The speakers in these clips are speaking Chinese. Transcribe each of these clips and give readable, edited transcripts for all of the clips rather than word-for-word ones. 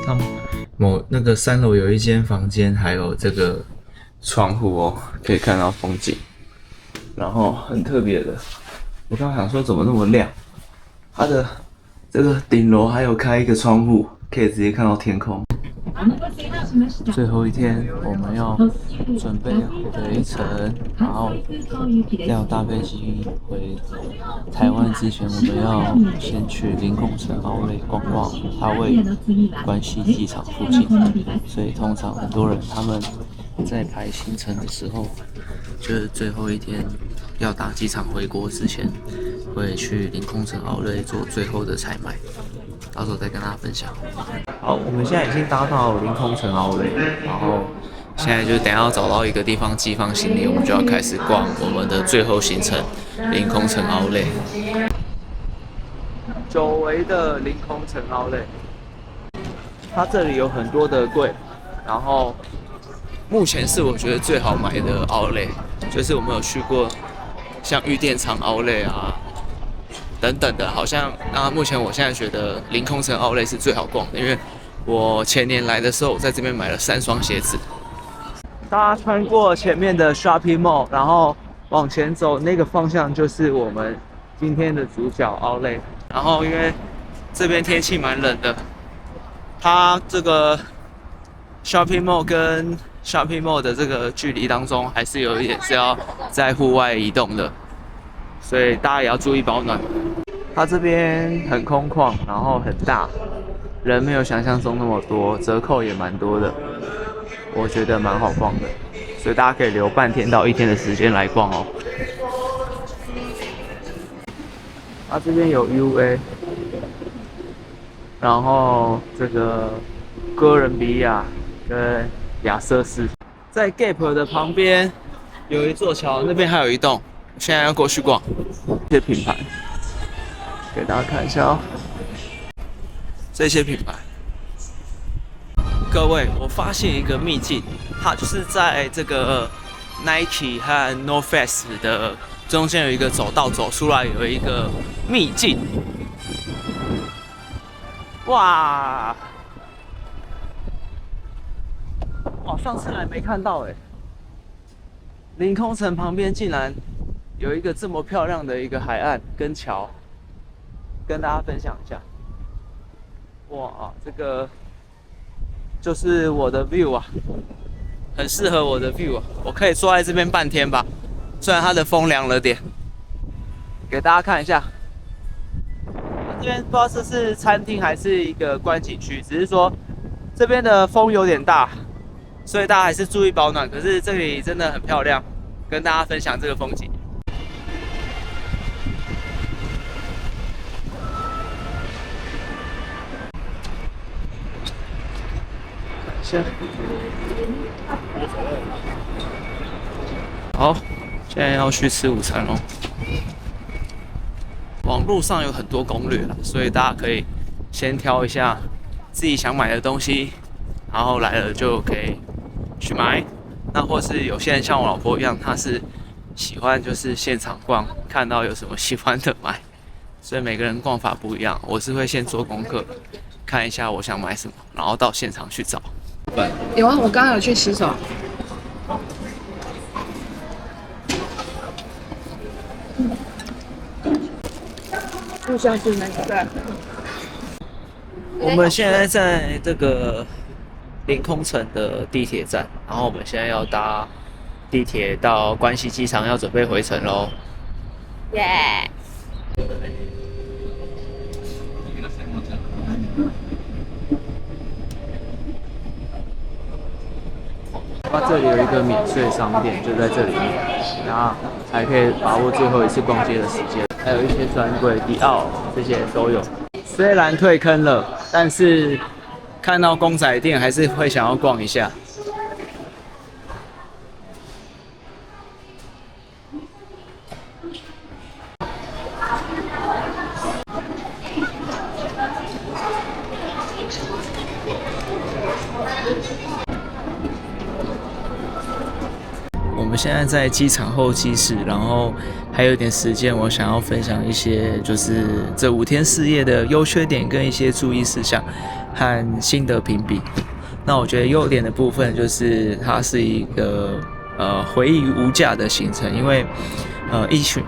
他们那个3楼有一间房间，还有这个窗户哦，可以看到风景。然后很特别的，我刚刚想说怎么那么亮，它的这个顶楼还有开一个窗户，可以直接看到天空。最后一天，我们要准备回程，然后要搭飞机回台湾之前，我们要先去临空城奥莱逛逛，它位关西机场附近，所以通常很多人他们在排行程的时候，就是最后一天要搭机场回国之前，会去临空城奥莱做最后的采买。到时候再跟大家分享。好，我们现在已经搭到临空城奥莱，然后现在就等一下要找到一个地方寄放行李，我们就要开始逛我们的最后行程——临空城奥莱。久违的临空城奥莱，它这里有很多的柜，然后目前是我觉得最好买的奥莱，就是我们有去过像玉电厂奥莱啊。等等的，好像目前我现在觉得临空城奥莱是最好逛的，因为我前年来的时候，我在这边买了3双鞋子。大家穿过前面的 shopping mall， 然后往前走，那个方向就是我们今天的主角奥莱。然后因为这边天气蛮冷的，它这个 shopping mall 跟 shopping mall 的这个距离当中，还是有一点是要在户外移动的。所以大家也要注意保暖。它这边很空旷，然后很大，人没有想象中那么多，折扣也蛮多的，我觉得蛮好逛的，所以大家可以留半天到1天的时间来逛哦。它这边有 UA， 然后这个哥伦比亚跟亚瑟士，在 Gap 的旁边有一座桥，那边还有一栋。现在要过去逛这些品牌，给大家看一下哦。这些品牌，各位，我发现一个秘境，它就是在这个 Nike 和 North Face 的中间有一个走道，走出来有一个秘境。哇！上次来没看到哎。临空城旁边竟然有一个这么漂亮的一个海岸跟桥，跟大家分享一下。哇，这个就是我的 view 啊，很适合我的 view 啊，我可以坐在这边半天吧。虽然它的风凉了点，给大家看一下。这边不知道这是餐厅还是一个观景区，只是说这边的风有点大，所以大家还是注意保暖。可是这里真的很漂亮，跟大家分享这个风景。好，现在要去吃午餐喽。网络上有很多攻略啦，所以大家可以先挑一下自己想买的东西，然后来了就可以去买。那或是有些人像我老婆一样，她是喜欢就是现场逛，看到有什么喜欢的买。所以每个人逛法不一样，我是会先做功课，看一下我想买什么，然后到现场去找。有啊，我刚刚有去洗手。就像是那个。我们现在在这个临空城的地铁站，然后我们现在要搭地铁到关西机场，要准备回程喽。耶！它这里有一个免税商店，就在这里面，然后还可以把握最后一次逛街的时间。还有一些专柜、迪奥这些都有。虽然退坑了，但是看到公仔店还是会想要逛一下。我们现在在机场候机室，然后还有一点时间，我想要分享一些就是这5天4夜的优缺点跟一些注意事项和心得评比。那我觉得优点的部分就是它是一个回忆无价的行程，因为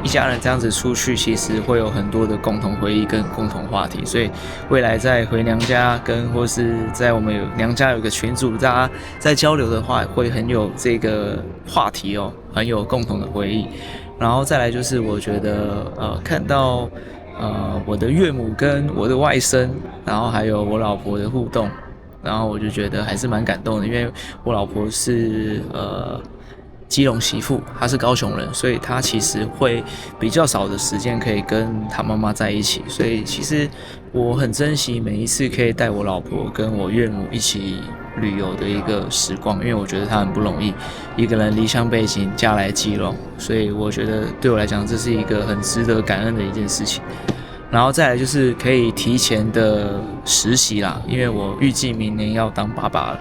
一家人这样子出去，其实会有很多的共同回忆跟共同话题，所以未来在回娘家或是在我们娘家有个群组，大家在交流的话，会很有这个话题哦，很有共同的回忆。然后再来就是我觉得看到我的岳母跟我的外甥，然后还有我老婆的互动，然后我就觉得还是蛮感动的，因为我老婆是基隆媳妇，她是高雄人，所以她其实会比较少的时间可以跟她妈妈在一起，所以其实我很珍惜每一次可以带我老婆跟我岳母一起旅游的一个时光，因为我觉得她很不容易，一个人离乡背井嫁来基隆，所以我觉得对我来讲这是一个很值得感恩的一件事情。然后再来就是可以提前的实习啦，因为我预计明年要当爸爸了。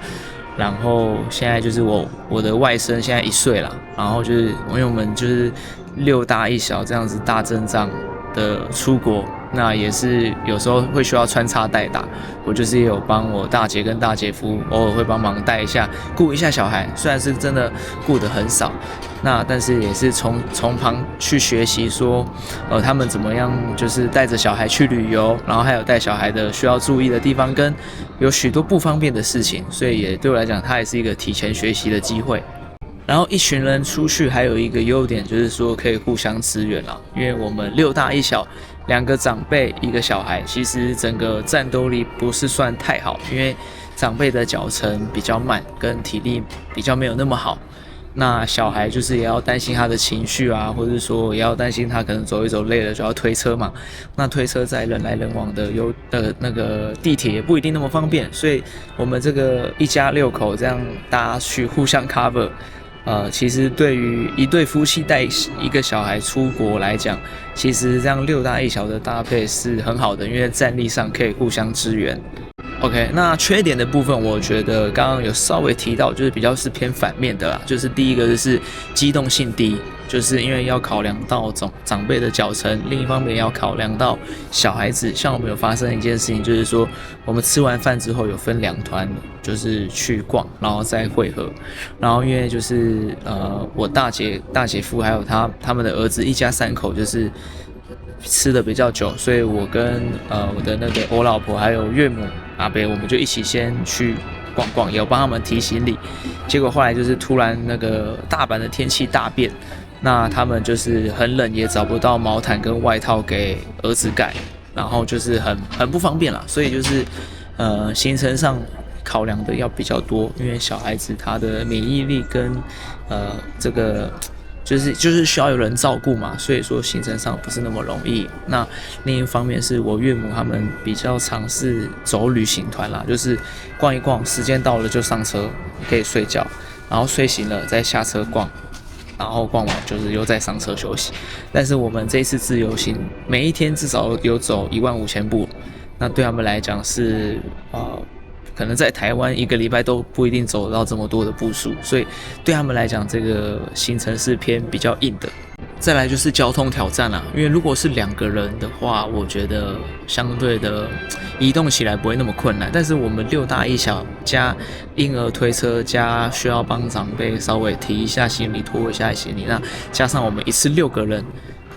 然后现在就是我的外甥现在1岁了，然后就是因为我们就是6大1小这样子大阵仗的出国，那也是有时候会需要穿插代打，我就是也有帮我大姐跟大姐夫偶尔会帮忙带一下顾一下小孩，虽然是真的顾得很少，那但是也是从旁去学习说他们怎么样就是带着小孩去旅游，然后还有带小孩的需要注意的地方跟有许多不方便的事情，所以也对我来讲它也是一个提前学习的机会。然后一群人出去还有一个优点就是说可以互相支援啦，因为我们6大1小2个长辈1个小孩，其实整个战斗力不是算太好，因为长辈的脚程比较慢，跟体力比较没有那么好。那小孩就是也要担心他的情绪啊，或者说也要担心他可能走一走累了就要推车嘛。那推车在人来人往的那个地铁也不一定那么方便，所以我们这个一家6口这样大家去互相 cover。其实对于一对夫妻带一个小孩出国来讲，其实这样6大1小的搭配是很好的，因为战力上可以互相支援。OK， 那缺点的部分，我觉得刚刚有稍微提到，就是比较是偏反面的啦。就是第一个就是机动性低，就是因为要考量到长辈的脚程，另一方面也要考量到小孩子。像我们有发生一件事情，就是说我们吃完饭之后有分2团，就是去逛，然后再汇合。然后因为就是我大姐夫还有他们的儿子一家3口就是吃的比较久，所以我跟我的我老婆还有岳母阿伯，我们就一起先去逛逛，也有帮他们提行李。结果后来就是突然那个大阪的天气大变，那他们就是很冷，也找不到毛毯跟外套给儿子盖，然后就是很不方便啦。所以就是行程上考量的要比较多，因为小孩子他的免疫力跟这个就是需要有人照顾嘛，所以说行程上不是那么容易。那另一方面是我岳母他们比较尝试走旅行团啦，就是逛一逛，时间到了就上车，可以睡觉，然后睡醒了再下车逛，然后逛完就是又再上车休息。但是我们这一次自由行，每一天至少有走15000步，那对他们来讲是可能在台湾1个礼拜都不一定走到这么多的步数，所以对他们来讲这个行程是偏比较硬的。再来就是交通挑战啦，因为如果是2个人的话，我觉得相对的移动起来不会那么困难，但是我们6大1小加婴儿推车加需要帮长辈稍微提一下行李拖一下行李，那加上我们一次6个人，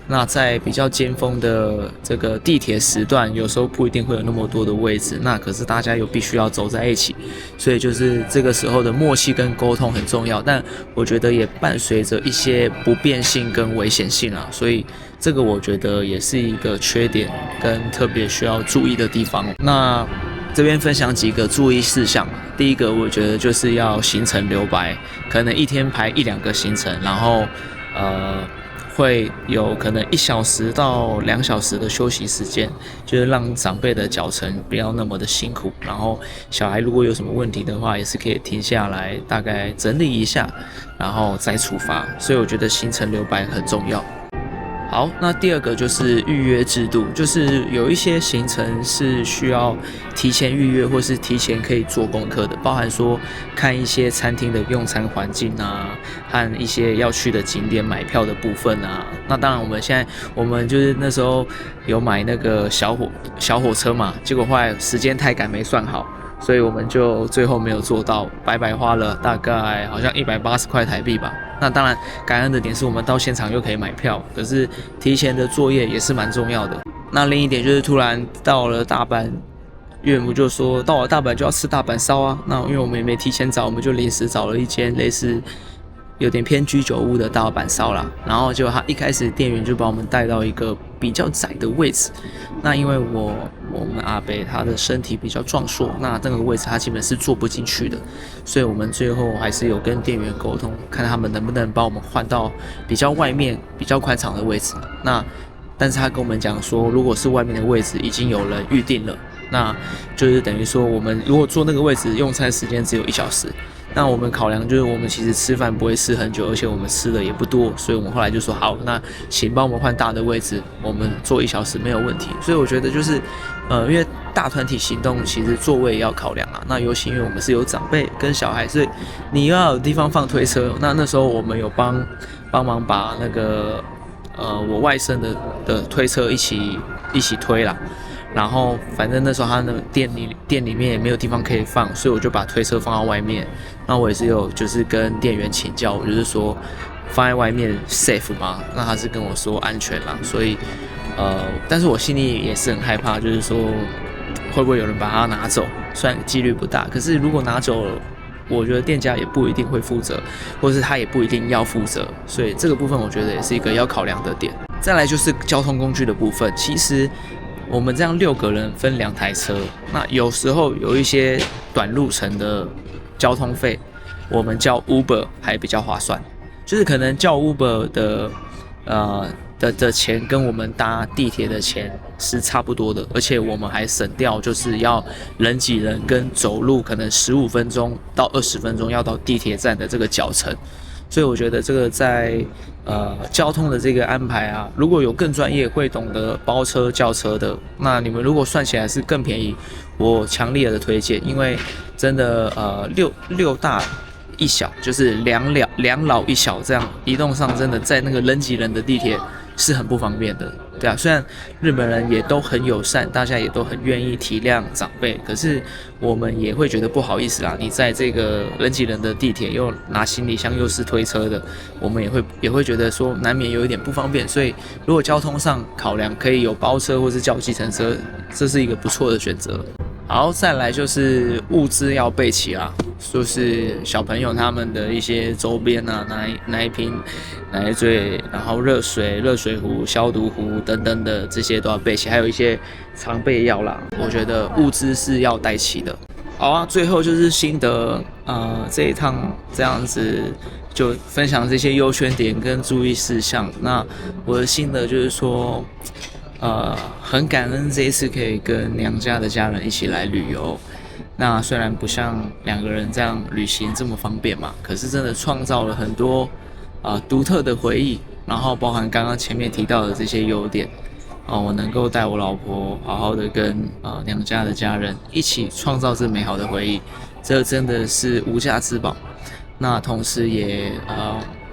那在比较尖峰的这个地铁时段，有时候不一定会有那么多的位置，那可是大家又必须要走在一起，所以就是这个时候的默契跟沟通很重要，但我觉得也伴随着一些不便性跟危险性啦，所以这个我觉得也是一个缺点跟特别需要注意的地方。那这边分享几个注意事项，第一个我觉得就是要行程留白，可能一天排1-2个行程，然后会有可能1小时到2小时的休息时间，就是让长辈的脚程不要那么的辛苦，然后小孩如果有什么问题的话，也是可以停下来大概整理一下，然后再出发。所以我觉得行程留白很重要。好，那第二个就是预约制度，就是有一些行程是需要提前预约或是提前可以做功课的，包含说看一些餐厅的用餐环境啊，和一些要去的景点买票的部分啊。那当然我们就是那时候有买那个小火车嘛，结果后来时间太赶没算好。所以我们就最后没有做到，白白花了大概好像180块台币吧。那当然，感恩的点是我们到现场又可以买票，可是提前的作业也是蛮重要的。那另一点就是突然到了大阪，岳母就说到了大阪就要吃大阪烧啊。那因为我们也没提前找，我们就临时找了一间类似有点偏居酒屋的大阪烧啦。然后就他一开始店员就把我们带到一个比较窄的位置。那因为我们阿伯他的身体比较壮硕，那这个位置他基本是坐不进去的，所以我们最后还是有跟店员沟通，看他们能不能帮我们换到比较外面、比较宽敞的位置。那但是他跟我们讲说，如果是外面的位置已经有人预定了，那就是等于说我们如果坐那个位置，用餐时间只有1小时。那我们考量就是我们其实吃饭不会吃很久，而且我们吃的也不多，所以我们后来就说好，那请帮我们换大的位置，我们坐1小时没有问题。所以我觉得就是因为大团体行动，其实座位也要考量啊。那尤其因为我们是有长辈跟小孩，所以你要有地方放推车。那时候我们有帮忙把那个我外甥的推车一起推啦。然后反正那时候他的店里面也没有地方可以放，所以我就把推车放到外面。那我也是有就是跟店员请教，我就是说放在外面 safe 吗？那他是跟我说安全啦，所以但是我心里也是很害怕，就是说会不会有人把它拿走？虽然几率不大，可是如果拿走了，我觉得店家也不一定会负责，或是他也不一定要负责，所以这个部分我觉得也是一个要考量的点。再来就是交通工具的部分，其实我们这样6个人分2台车，那有时候有一些短路程的交通费，我们叫 Uber 还比较划算，就是可能叫 Uber 的钱跟我们搭地铁的钱是差不多的，而且我们还省掉就是要人挤人跟走路可能15分钟到20分钟要到地铁站的这个脚程。所以我觉得这个在交通的这个安排啊，如果有更专业会懂得包车叫车的，那你们如果算起来是更便宜，我强烈的推荐，因为真的六大一小，就是两老一小这样移动上，真的在那个人挤人的地铁是很不方便的。对啊，虽然日本人也都很友善，大家也都很愿意体谅长辈，可是我们也会觉得不好意思啦。你在这个人挤人的地铁，又拿行李箱，又是推车的，我们也会觉得说难免有一点不方便。所以如果交通上考量，可以有包车或是叫计程车，这是一个不错的选择。好，再来就是物资要备齐啦，就是小朋友他们的一些周边啊，奶瓶、奶嘴，然后热水壶、消毒壶等等的这些都要备齐，还有一些常备药啦，我觉得物资是要带齐的。好啊，最后就是心得，这一趟这样子就分享这些优缺点跟注意事项。那我的心得就是说，很感恩这一次可以跟娘家的家人一起来旅游。那虽然不像2个人这样旅行这么方便嘛，可是真的创造了很多独特的回忆，然后包含刚刚前面提到的这些优点。我能够带我老婆好好的跟娘家的家人一起创造这美好的回忆，这真的是无价之宝。那同时也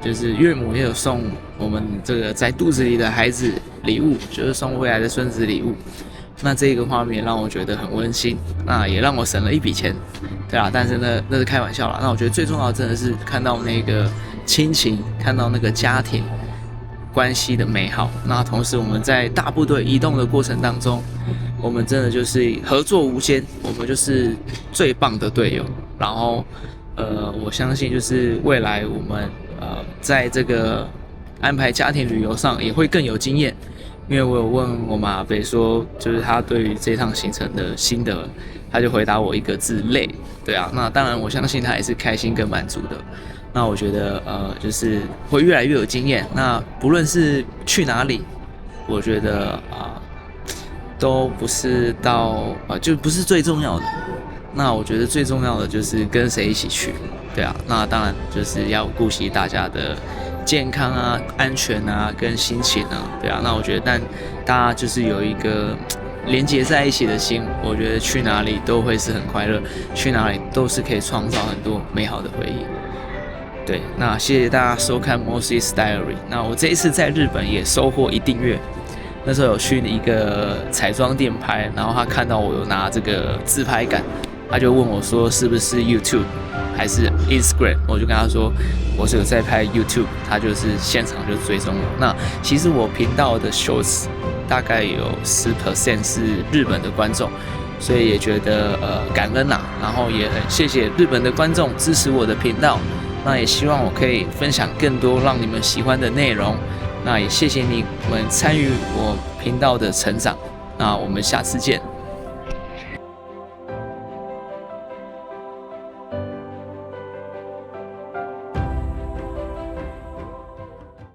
就是岳母也有送我们这个在肚子里的孩子礼物，就是送未来的孙子礼物。那这个画面让我觉得很温馨，那也让我省了一笔钱，对啦。但是呢，那是开玩笑啦。那我觉得最重要的真的是看到那个亲情，看到那个家庭关系的美好。那同时我们在大部队移动的过程当中，我们真的就是合作无间，我们就是最棒的队友。然后我相信就是未来我们在这个安排家庭旅游上也会更有经验。因为我有问我马北说，就是他对于这趟行程的心得，他就回答我1个字：累。对啊，那当然我相信他也是开心跟满足的。那我觉得就是会越来越有经验。那不论是去哪里，我觉得都不是到就不是最重要的。那我觉得最重要的就是跟谁一起去，对啊，那当然就是要顾惜大家的健康啊、安全啊跟心情啊，对啊，那我觉得但大家就是有一个连结在一起的心，我觉得去哪里都会是很快乐，去哪里都是可以创造很多美好的回忆。对，那谢谢大家收看 Moses Diary。那我这一次在日本也收获1订阅，那时候有去一个彩妆店拍，然后他看到我有拿这个自拍杆，他就问我说是不是 YouTube 还是 Instagram， 我就跟他说我是有在拍 YouTube， 他就是现场就追踪我。那其实我频道的 Shorts 大概有10% 是日本的观众，所以也觉得感恩啦，然后也很谢谢日本的观众支持我的频道。那也希望我可以分享更多让你们喜欢的内容。那也谢谢你们参与我频道的成长。那我们下次见。